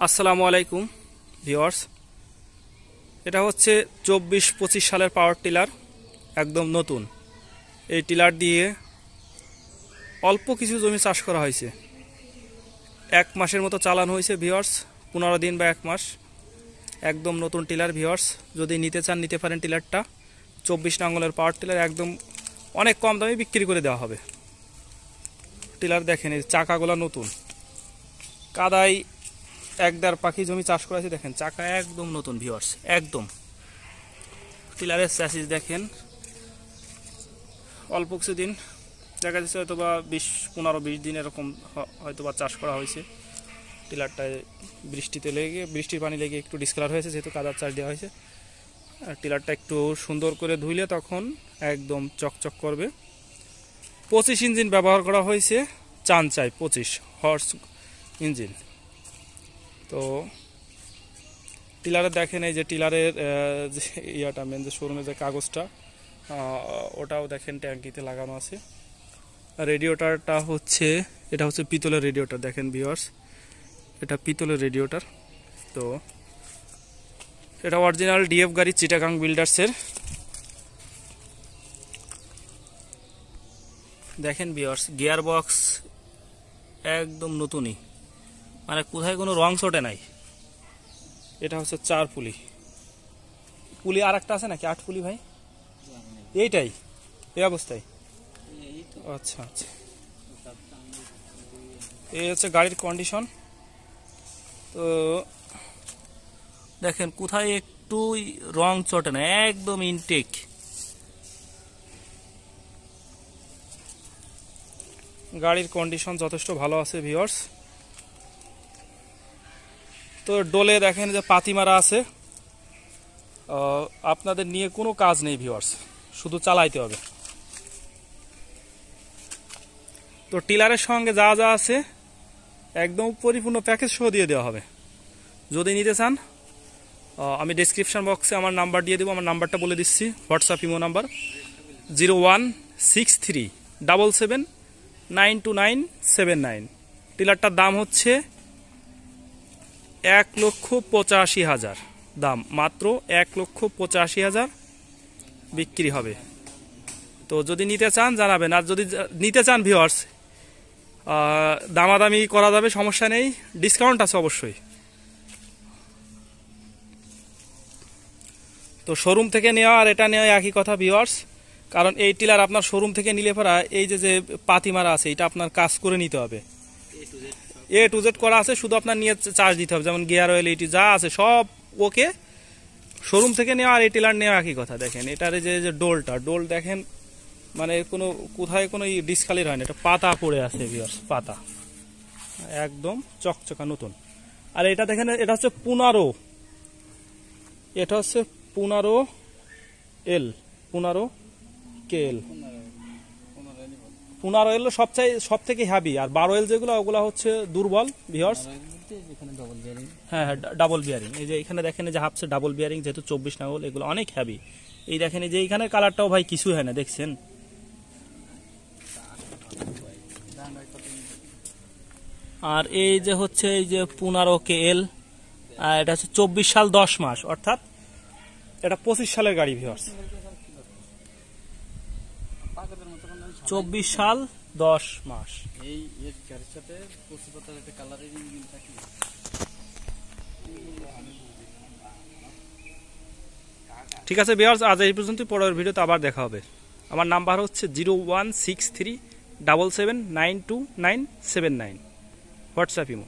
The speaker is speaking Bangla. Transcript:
আসসালামু আলাইকুম ভিউয়ার্স, এটা হচ্ছে 24-25 সালের পাওয়ার টিলার, একদম নতুন। এই টিলার দিয়ে অল্প কিছু জমি চাষ করা হয়েছে। 1 মাসের মতো চালানো হয়েছে ভিউয়ার্স, 15 দিন বা 1 মাস। একদম নতুন টিলার ভিউয়ার্স, যদি নিতে চান নিতে পারেন। টিলারটা 24 আঙ্গুলের পাওয়ার টিলার, একদম অনেক কম দামে বিক্রি করে দেওয়া হবে। টিলার দেখেন, এই চাকাগুলো নতুন, কাদায় 1-1.5 পাখি জমি চাষ করা হয়েছে। দেখেন চাকা একদম নতুন ভিউয়ার্স, একদম। টিলারের চ্যাসিস দেখেন, অল্প কিছুদিন দেখা যাচ্ছে হয়তো বা 15-20 দিন এরকম হয়তো বা চাষ করা হয়েছে। টিলারটায় বৃষ্টির পানি লেগে একটু ডিসকালার হয়েছে, যেহেতু কাদার চাষ দেওয়া হয়েছে। আর টিলারটা একটু সুন্দর করে ধুইলে তখন একদম চকচক করবে। 25 ইঞ্জিন ব্যবহার করা হয়েছে, চাই 25 হর্স ইঞ্জিন। তো টিলারে দেখেন, এই যে টিলারের যে ইয়াটা মেন যে শোরুমের যে কাগজটা, ওটাও দেখেন ট্যাঙ্কিতে লাগানো আছে। রেডিওটারটা হচ্ছে, এটা হচ্ছে পিতলের রেডিওটার। দেখেন ভিউয়ার্স, এটা পিতলের রেডিওটার। তো এটা অরিজিনাল ডিএফ গাড়ি, চিটাগাং বিল্ডার্সের। দেখেন ভিউয়ার্স, গিয়ার বক্স একদম নতুনই, মানে কোথায় কোনো রং চটে নাই। এটা হচ্ছে 4 পুলি। পুলি আর একটা আছে নাকি 8 পুলি ভাই? এইটাই এই অবস্থায়? আচ্ছা আচ্ছা, এই হচ্ছে গাড়ির কন্ডিশন। তো দেখেন কোথায় একটু রং চটে না, একদম ইনটেক। গাড়ির কন্ডিশন যথেষ্ট ভালো আছে ভিউয়ার্স। তো ডোলে দেখেন যে পাতি মারা আছে। আপনাদের নিয়ে কোনো কাজ নেই ভিউয়ার্স, শুধু চালাইতে হবে। তো টিলারের সঙ্গে যা যা আছে একদম পরিপূর্ণ প্যাকেজ সহ দিয়ে দেওয়া হবে। যদি নিতে চান আমি ডেসক্রিপশন বক্সে আমার নাম্বার দিয়ে দেবো। আমার নাম্বারটা বলে দিচ্ছি, হোয়াটসঅ্যাপ ইমো নাম্বার 016377929979। টিলারটার দাম হচ্ছে 1,85,000 দাম, মাত্র 1,85,000 বিক্রি হবে। তো যদি নিতে চান জানাবেন। আর যদি নিতে চান ভিউয়ার্স, দামাদামি করা যাবে, সমস্যা নেই, ডিসকাউন্ট আছে অবশ্যই। তো শোরুম থেকে নেওয়া আর এটা নেওয়া একই কথা ভিউয়ার্স, কারণ এই টিলার আপনার শোরুম থেকে নিলে পরা এই যে পাতি মারা আছে, এটা আপনার কাজ করে নিতে হবে। A to Z করা আছে, শুধু আপনার নিয়ে চার্জ দিতে হবে। যেমন গিয়ার অয়েল, এটি যা আছে সব ওকে। শোরুম থেকে নেওয়া আর এই টিলার নেওয়া একই কথা। দেখেন এটার যে ডোল দেখেন, মানে কোথায় কোনো ডিসকালির হয় না, এটা পাতা পড়ে আছে ভিউয়ার্স, পাতা একদম চকচকা নতুন। আর এটা দেখেন, এটা হচ্ছে 15, এটা হচ্ছে 15L, 15KL। 15L সব থেকে হ্যাভি, আর 12L যেগুলো ওগুলো হচ্ছে দুর্বল ভিউয়ার্স। হ্যাঁ হ্যাঁ, ডাবল বিয়ারিং। এই যে এখানে দেখেন, যে হাফসে ডাবল বিয়ারিং, যেহেতু 24 আঙ্গুল, এগুলো অনেক হ্যাভি। এই দেখেন, এই যে এইখানে কালারটাও ভাই কিছুই হয় না, দেখছেন। আর এই যে হচ্ছে এই যে 15KL, আর এটা হচ্ছে 24 সাল 10 মাস, অর্থাৎ এটা 25 সালের গাড়ি ভিউয়ার্স। 24 সাল 10 মাস। এই গাড়ির সাথে 25 একটা কালারের ইঞ্জিন থাকে। ঠিক আছে ভিউয়ার্স, আজ এই পর্যন্ত। পরের ভিডিওতে আবার দেখা হবে। আমার নাম্বার হচ্ছে 016377929979, হোয়াটসঅ্যাপ ইমো।